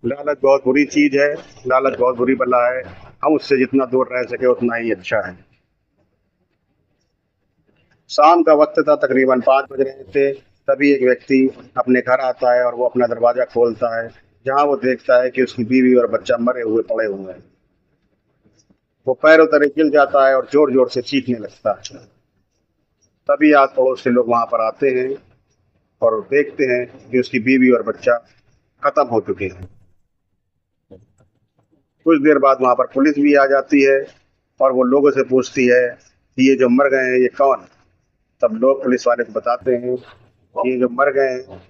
लालच बहुत बुरी चीज है। लालच बहुत बुरी बला है। हम उससे जितना दूर रह सके उतना ही अच्छा है। शाम का वक्त था, तकरीबन 5 बज रहे थे। तभी एक व्यक्ति अपने घर आता है और वो अपना दरवाजा खोलता है, जहां वो देखता है कि उसकी बीवी और बच्चा मरे हुए पड़े हुए हैं। वो पैरों तले गिर जाता है और जोर जोर से चीखने लगता है। तभी आस पड़ोस के लोग वहां पर आते हैं और देखते हैं कि उसकी बीवी और बच्चा खत्म हो चुके हैं। कुछ देर बाद वहां पर पुलिस भी आ जाती है और वो लोगों से पूछती है कि ये जो मर गए हैं ये कौन। तब लोग पुलिस वाले को बताते हैं कि ये जो मर गए हैं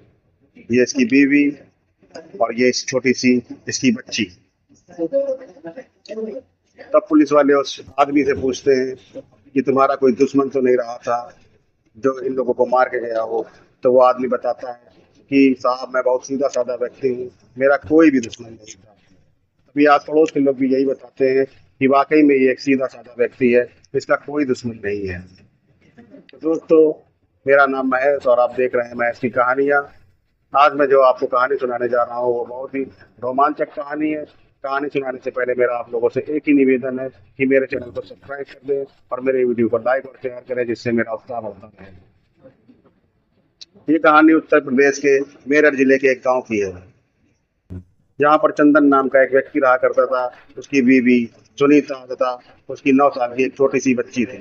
ये इसकी बीवी और ये इस छोटी सी इसकी बच्ची। तब पुलिस वाले उस आदमी से पूछते हैं कि तुम्हारा कोई दुश्मन तो नहीं रहा था जो इन लोगों को मार के गया हो। तो वो आदमी बताता है कि साहब मैं बहुत सीधा साधा व्यक्ति हूँ, मेरा कोई भी दुश्मन नहीं था। अभी आस पड़ोस के लोग भी यही बताते हैं कि वाकई में ये एक सीधा साधा व्यक्ति है, इसका कोई दुश्मन नहीं है। तो दोस्तों, मेरा नाम महेश और आप देख रहे हैं महेश की कहानियाँ। आज मैं जो आपको कहानी सुनाने जा रहा हूँ वो बहुत ही रोमांचक कहानी है। कहानी सुनाने से पहले मेरा आप लोगों से एक ही निवेदन है कि मेरे चैनल को सब्सक्राइब कर दें और मेरे वीडियो को लाइक और शेयर करें, जिससे मेरा उत्साह बढ़ता रहे। ये कहानी उत्तर प्रदेश के मेरठ जिले के एक गांव की है, जहां पर चंदन नाम का एक व्यक्ति रहा करता था। उसकी बीवी सुनीता तथा उसकी 9 साल की एक छोटी सी बच्ची थी।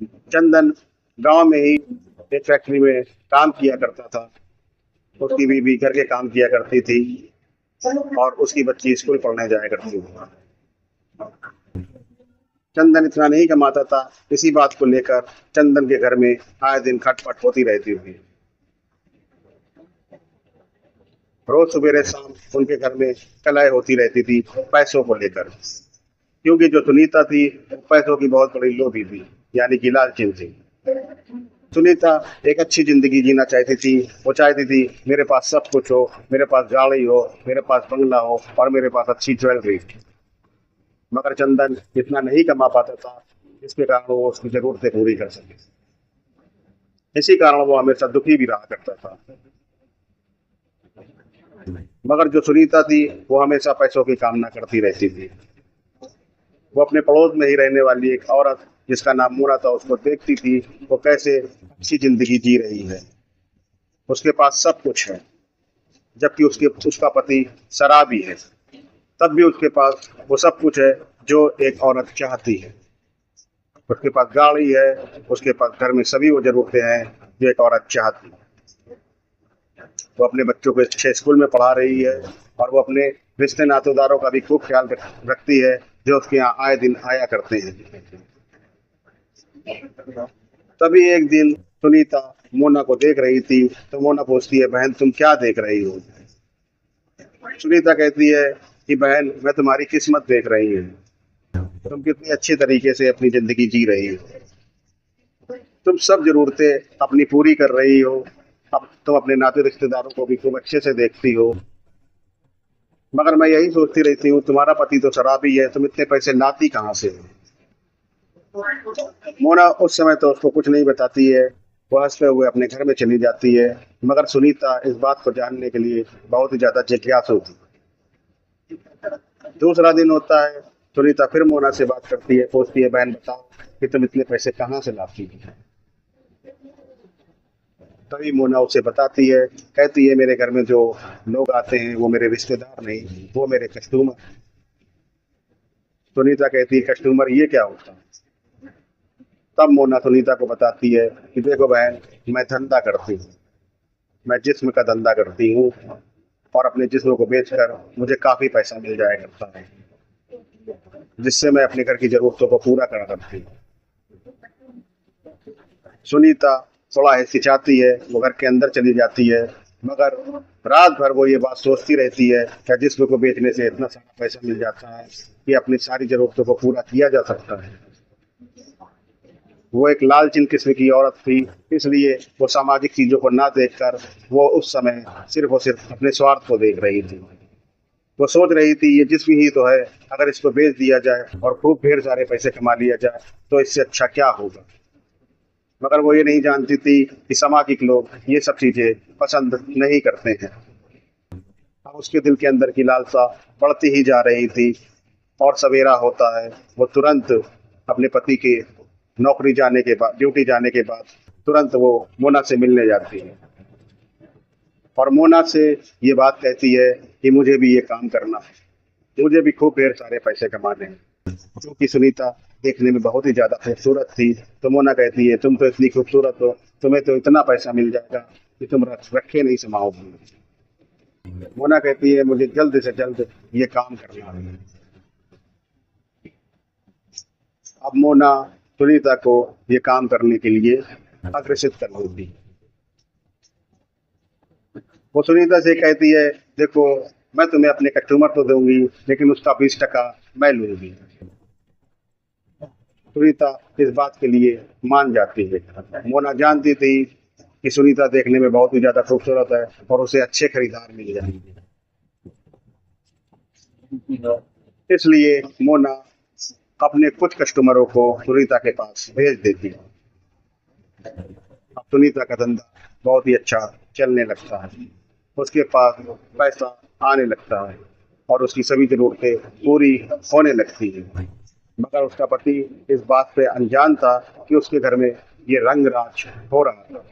चंदन गांव में ही एक फैक्ट्री में काम किया करता था। उसकी बीवी घर के काम किया करती थी और उसकी बच्ची स्कूल पढ़ने जाया करती थी। चंदन इतना नहीं कमाता था। इसी बात को लेकर चंदन के घर में आए दिन खटपट होती रहती थी। रोज सवेरे शाम उनके घर में कलह होती रहती थी पैसों को लेकर, क्योंकि जो सुनीता थी वो पैसों की बहुत बड़ी लोभी थी, यानी कि लालची थी। सुनीता एक अच्छी जिंदगी जीना चाहती थी। वो चाहती थी मेरे पास सब कुछ हो, मेरे पास गाड़ी हो, मेरे पास बंगला हो और मेरे पास अच्छी ज्वेलरी। मगर चंदन इतना नहीं कमा पाता था जिसके कारण वो उसकी जरूरतें पूरी कर सके। इसी कारण वो हमेशा दुखी भी रहा करता था। मगर जो सुनीता थी वो हमेशा पैसों की कामना करती रहती थी। वो अपने पड़ोस में ही रहने वाली एक औरत जिसका नाम मोना था उसको देखती थी, वो कैसे अच्छी जिंदगी जी रही है, उसके पास सब कुछ है, जबकि उसके उसका पति शराबी है। तब भी उसके पास वो सब कुछ है जो एक औरत चाहती है। उसके पास गाड़ी है, उसके पास घर में सभी वो जरूरतें हैं जो एक औरत चाहती है। वो अपने बच्चों को अच्छे स्कूल में पढ़ा रही है और वो अपने रिश्ते नातेदारों का भी खूब ख्याल रखती है, जो उसके यहाँ आए दिन आया करते हैं। तभी एक दिन सुनीता मोना को देख रही थी, तो मोना पूछती है बहन तुम क्या देख रही हो। सुनीता कहती है कि बहन मैं तुम्हारी किस्मत देख रही हूँ, तुम कितनी अच्छी तरीके से अपनी जिंदगी जी रही हो, तुम सब जरूरतें अपनी पूरी कर रही हो। अब तुम अपने नाते रिश्तेदारों को भी खूब अच्छे से देखती हो। मगर मैं यही सोचती रहती हूँ तुम्हारा पति तो शराबी है, तुम इतने पैसे लाती कहाँ से हो। मोना उस समय तो उसको कुछ नहीं बताती है, वो हंसते हुए अपने घर में चली जाती है। मगर सुनीता इस बात को जानने के लिए बहुत ही ज्यादा जिज्ञासु थी। दूसरा दिन होता है, सुनीता फिर मोना से बात करती है, पूछती है बहन बताओ कि तुम इतने पैसे कहाँ से लाती हो। तभी मोना उसे बताती है, कहती है मेरे घर में जो लोग आते हैं वो मेरे रिश्तेदार नहीं, वो मेरे कस्टमर। सुनीता कहती है कस्टमर ये क्या होता है। तब मोना सुनीता को बताती है कि देखो बहन मैं धंधा करती हूँ, मैं जिस्म का धंधा करती हूँ और अपने जिस्म को बेचकर मुझे काफी पैसा मिल जाया करता है, जिससे मैं अपने घर की जरूरतों को पूरा करा करती हूँ। सुनीता थोड़ा हिचकिचाती है, वो घर के अंदर चली जाती है। मगर रात भर वो ये बात सोचती रहती है कि जिस्म को बेचने से इतना सारा पैसा मिल जाता है कि अपनी सारी जरूरतों को पूरा किया जा सकता है। वो एक लालचीन किस्म की औरत थी, इसलिए वो सामाजिक चीजों को ना देखकर वो उस समय सिर्फ और सिर्फ अपने स्वार्थ को देख रही थी। वो सोच रही थी ये जिस्म ही तो है, अगर इसको बेच दिया जाए और खूब ढेर सारे पैसे कमा लिया जाए तो इससे अच्छा क्या होगा। मगर वो ये नहीं जानती थी कि सामाजिक लोग ये सब चीजें पसंद नहीं करते हैं। अब अब उसके दिल के अंदर की लालसा बढ़ती ही जा रही थी और सवेरा होता है वो तुरंत अपने पति के नौकरी जाने के बाद, ड्यूटी जाने के बाद तुरंत वो मोना से मिलने जाती है और मोना से ये बात कहती है कि मुझे भी ये काम करना है, मुझे भी खूब ढेर सारे पैसे कमाने हैं। क्योंकि सुनीता देखने में बहुत ही ज्यादा खूबसूरत थी तो मोना कहती है तुम तो इतनी खूबसूरत हो, तुम्हें तो इतना पैसा मिल जाएगा कि तुम रखे नहीं समाओगी। मोना कहती है मुझे जल्द से जल्द ये काम करना है। अब मोना सुनीता को ये काम करने के लिए अग्रसित कर देती है। वो सुनीता से कहती है देखो मैं तुम्हें अपने कस्टमर तो दूंगी लेकिन उसका 20% मैं लूंगी। सुनीता इस बात के लिए मान जाती है। मोना जानती थी कि सुनीता देखने में बहुत ही ज्यादा खूबसूरत है और उसे अच्छे खरीदार मिल जाएंगे, इसलिए मोना अपने कुछ कस्टमरों को सुनीता के पास भेज देती है। अब सुनीता का धंधा बहुत ही अच्छा चलने लगता है, उसके पास पैसा आने लगता है और उसकी सभी जरूरतें पूरी होने लगती है। मगर उसका पति इस बात पे अनजान था कि उसके घर में ये रंगराज हो रहा था।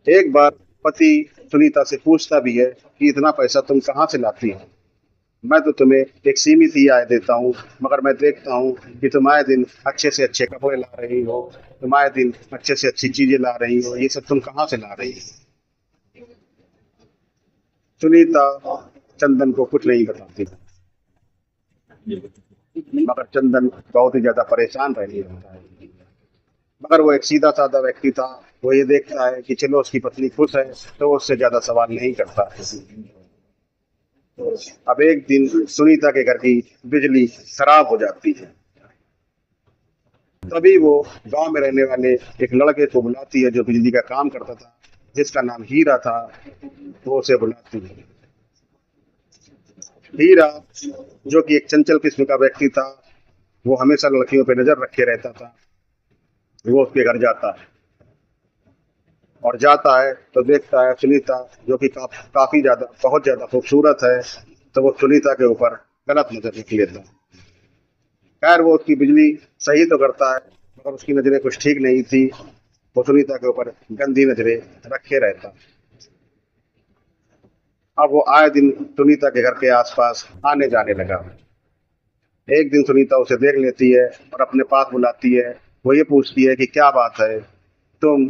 एक बार पति सुनीता से पूछता भी है कि इतना पैसा तुम कहाँ से लाती हो, मैं तो तुम्हें एक सीमित ही आय देता हूँ मगर मैं देखता हूँ कि तुम आए दिन अच्छे से अच्छे कपड़े ला रही हो, तुम आए दिन अच्छे से अच्छी चीजें ला रही हो, ये सब तुम कहाँ से ला रही हो। सुनीता चंदन को कुछ नहीं बताती मगर चंदन बहुत ही ज्यादा परेशान रहने लगता है। मगर वो एक सीधा साधा व्यक्ति था, वो ये देखता है कि चलो उसकी पत्नी खुश है तो वो उससे ज्यादा सवाल नहीं करता। अब एक दिन सुनीता के घर की बिजली खराब हो जाती है, तभी वो गांव में रहने वाले एक लड़के को बुलाती है जो बिजली का काम करता था, जिसका नाम हीरा था। वो उसे बुलाती है। हीरा जो कि एक चंचल किस्म का व्यक्ति था, वो हमेशा लड़कियों पे नजर रखे रहता था। वो उसके घर जाता है और जाता है तो देखता है सुनीता जो कि काफी ज्यादा बहुत ज्यादा खूबसूरत है, तो वो सुनीता के ऊपर गलत नजर रख लेता है। खैर वो उसकी बिजली सही तो करता है मगर उसकी नजरें कुछ ठीक नहीं थी, वो सुनीता के ऊपर गंदी नजरें रखे रहता। अब वो आए दिन सुनीता के घर के आसपास आने जाने लगा। एक दिन सुनीता उसे देख लेती है और अपने पास बुलाती है। वो ये पूछती है कि क्या बात है, तुम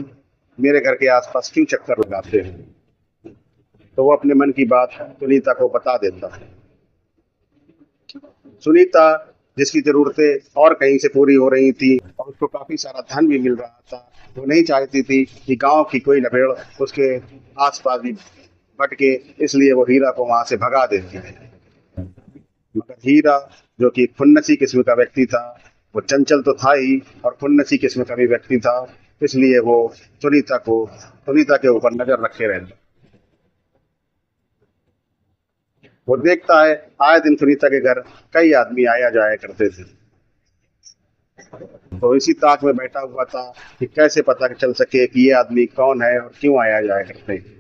मेरे घर के आसपास क्यों चक्कर लगाते हो। तो वो अपने मन की बात सुनीता को बता देता है। सुनीता जिसकी जरूरतें और कहीं से पूरी हो रही थी और उसको काफी सारा धन भी मिल रहा था, वो नहीं चाहती थी कि गांव की कोई लपेड़ उसके आसपास भी भटके, इसलिए वो हीरा को वहां से भगा देती है। मगर हीरा जो कि खुन्नसी किस्म का व्यक्ति था, वो चंचल तो था ही और खुन्नसी किस्म का भी व्यक्ति था, इसलिए वो सुनीता के ऊपर नजर रखे रहता। वो देखता है आए दिन सुनीता के घर कई आदमी आया जाया करते थे, तो इसी ताक में बैठा हुआ था कि कैसे पता चल सके कि ये आदमी कौन है और क्यों आया जाया करते हैं।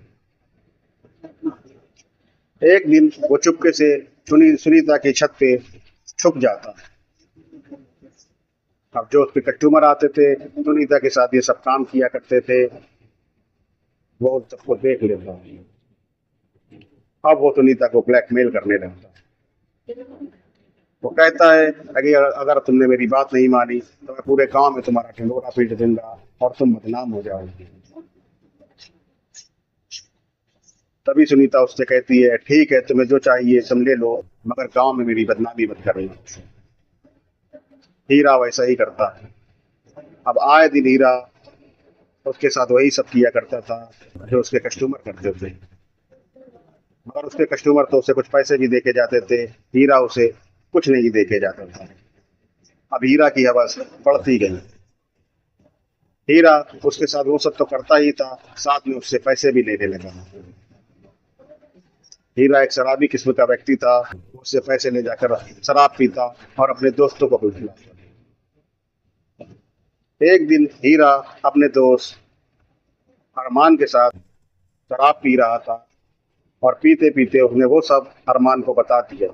एक दिन वो चुपके से सुनीता की छत पे छुप जाता है। अब जो उसके कस्टमर आते थे, सुनीता के साथ ये सब काम किया करते थे, वो उन सबको देख लेता है। अब वो सुनीता को ब्लैकमेल करने लगता है। वो कहता है अगर तुमने मेरी बात नहीं मानी तो मैं पूरे गांव में तुम्हारा ढिंढोरा पीट दूंगा और तुम बदनाम हो जाओगी। तभी सुनीता उससे कहती है ठीक है, तुम्हें जो चाहिए तुम ले लो मगर गांव में मेरी बदनामी मत करना। हीरा वैसा ही करता है। अब आए दिन हीरा उसके साथ वही सब किया करता था जो उसके कस्टमर करते थे, मगर उसके कस्टमर तो उसे कुछ पैसे भी देके जाते थे, हीरा उसे कुछ नहीं देके जाता था। अब हीरा की हवस बढ़ती गई। हीरा उसके साथ वो सब तो करता ही था, साथ में उससे पैसे भी लेने लगा। हीरा एक शराबी किस्म का व्यक्ति था, उससे पैसे ले जाकर शराब पीता और अपने दोस्तों को भी खिलाता। एक दिन हीरा अपने दोस्त अरमान के साथ शराब पी रहा था और पीते पीते उसने वो सब अरमान को बता दिया।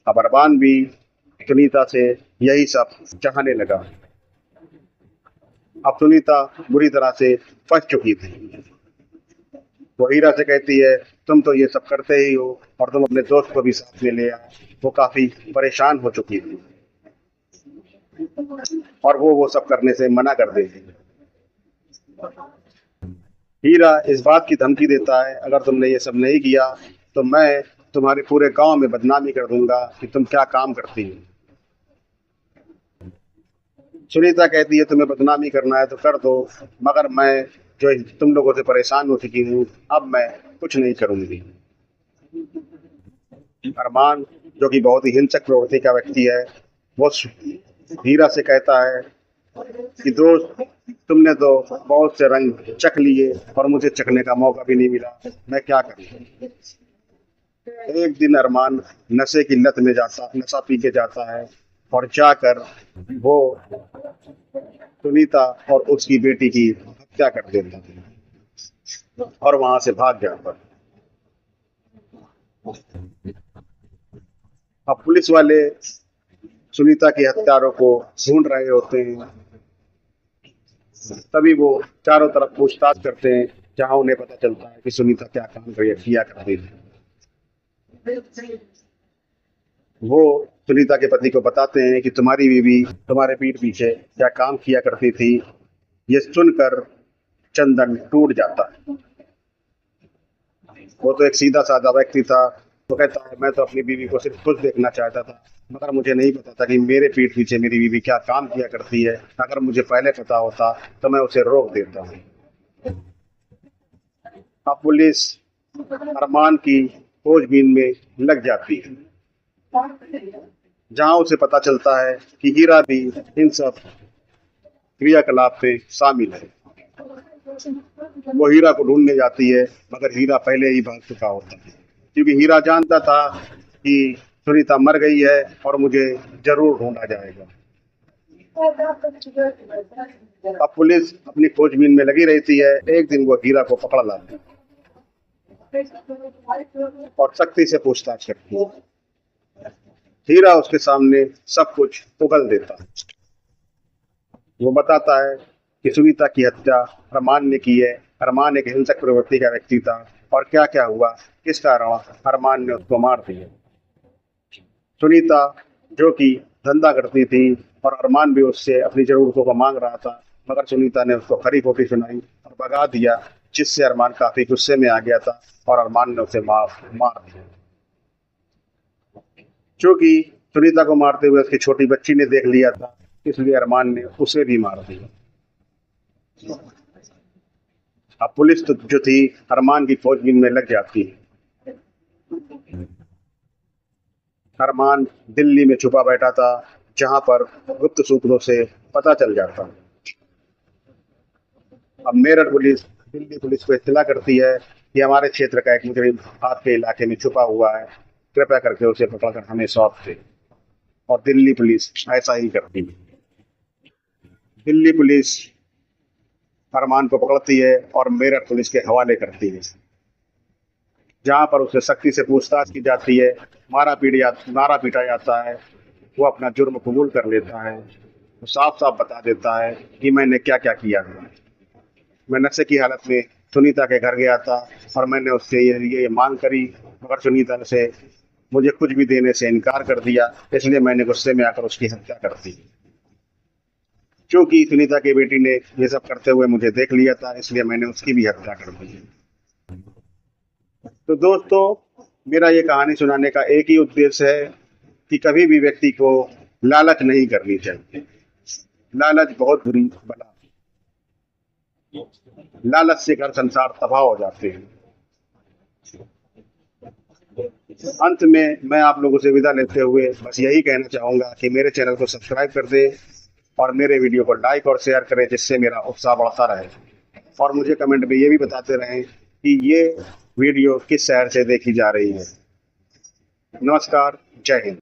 अब अरमान भी सुनीता से यही सब चाहने लगा। अब सुनीता बुरी तरह से फंस चुकी थी। वो हीरा से कहती है, तुम तो ये सब करते ही हो और तुम अपने दोस्त को भी साथ में ले आए। वो काफी परेशान हो चुकी थी और वो सब करने से मना कर देती। हीरा इस बात की धमकी देता है, अगर तुमने ये सब नहीं किया तो मैं तुम्हारे पूरे गांव में बदनामी कर दूंगा कि तुम क्या काम करती हो। सुनीता कहती है, तुम्हें बदनामी करना है तो कर दो, मगर मैं जो तुम लोगों से परेशान हो चुकी हूँ, अब मैं कुछ नहीं करूंगी। अरमान, जो कि बहुत ही हिंसक प्रवृत्ति का व्यक्ति है, वो हीरा से कहता है कि दोस्त, तुमने तो बहुत से रंग चख लिए और मुझे चखने का मौका भी नहीं मिला, मैं क्या करूं। एक दिन अरमान नशे की लत में नशा पी के जाता है और जाकर वो सुनीता और उसकी बेटी की हत्या कर देता है और वहां से भाग जाता है। अब पुलिस वाले सुनीता के हत्यारों को ढूंढ रहे होते हैं। तभी वो चारों तरफ पूछताछ करते हैं, जहां उन्हें पता चलता है कि सुनीता क्या काम किया करती थी। वो सुनीता के पति को बताते हैं कि तुम्हारी बीवी तुम्हारे पीठ पीछे क्या काम किया करती थी। ये सुनकर चंदन टूट जाता है। वो तो एक सीधा साधा व्यक्ति था। वो कहता है, मैं तो अपनी बीवी को सिर्फ खुश देखना चाहता था, मगर मुझे नहीं पता था कि मेरे पीठ पीछे मेरी बीवी क्या काम किया करती है। अगर मुझे पहले पता होता तो मैं उसे रोक देता हूँ। अब पुलिस अरमान की खोजबीन में लग जाती है, जहां उसे पता चलता है कि हीरा भी इन सब क्रियाकलाप में शामिल है। वो हीरा को ढूंढने जाती है, मगर हीरा पहले ही भाग चुका होता है, क्योंकि हीरा जानता था कि सुनीता मर गई है और मुझे जरूर ढूंढा जाएगा। अब पुलिस अपनी खोजबीन में लगी रहती है। एक दिन वो हीरा को पकड़ लाती है और सख्ती से पूछताछ करती है। हीरा उसके सामने सब कुछ उगल देता है। वो बताता है कि सुनीता की हत्या अरमान ने की है। अरमान एक हिंसक प्रवृत्ति का व्यक्ति था और क्या क्या हुआ, किस कारण अरमान ने उसको मार दिया। सुनीता जो कि धंधा करती थी और अरमान भी उससे अपनी जरूरतों को मांग रहा था, मगर सुनीता ने उसको खरी खोटी सुनाई और भगा दिया, जिससे अरमान काफी गुस्से में आ गया था और अरमान ने उसे मार दिया। क्योंकि सुनीता को मारते हुए उसकी छोटी बच्ची ने देख लिया था, इसलिए अरमान ने उसे भी मार दिया। अब पुलिस तो जो थी अरमान की खोजबीन में लग जाती है। अरमान दिल्ली में छुपा बैठा था, जहां पर गुप्त सूत्रों से पता चल जाता। अब मेरठ पुलिस दिल्ली पुलिस को इत्तला करती है कि हमारे क्षेत्र का एक मुजरिम आपके इलाके में छुपा हुआ है, कृपया करके उसे पकड़कर हमें सौंप दे। और दिल्ली पुलिस ऐसा ही करती है। दिल्ली पुलिस अरमान को पकड़ती है और मेरठ पुलिस के हवाले करती है, जहां पर उसे सख्ती से पूछताछ की जाती है, मारा पीटा जाता है। वो अपना जुर्म कबूल कर लेता है। वो साफ साफ बता देता है कि मैंने क्या क्या किया है। मैं नशे की हालत में सुनीता के घर गया था और मैंने उससे ये मांग करी, मगर सुनीता ने मुझे कुछ भी देने से इनकार कर दिया, इसलिए मैंने गुस्से में आकर उसकी हत्या कर दी। क्योंकि सुनीता की बेटी ने ये सब करते हुए मुझे देख लिया था, इसलिए मैंने उसकी भी हत्या कर दी। तो दोस्तों, मेरा ये कहानी सुनाने का एक ही उद्देश्य है कि कभी भी व्यक्ति को लालच नहीं करनी चाहिए। लालच बहुत बुरी बला है। लालच से घर संसार तबाह हो जाते हैं। अंत में मैं आप लोगों से विदा लेते हुए बस यही कहना चाहूंगा कि मेरे चैनल को सब्सक्राइब कर दें और मेरे वीडियो को लाइक और शेयर करें, जिससे मेरा उत्साह बढ़ता रहे। और मुझे कमेंट में ये भी बताते रहें कि ये वीडियो किस शहर से देखी जा रही है। नमस्कार, जय हिंद।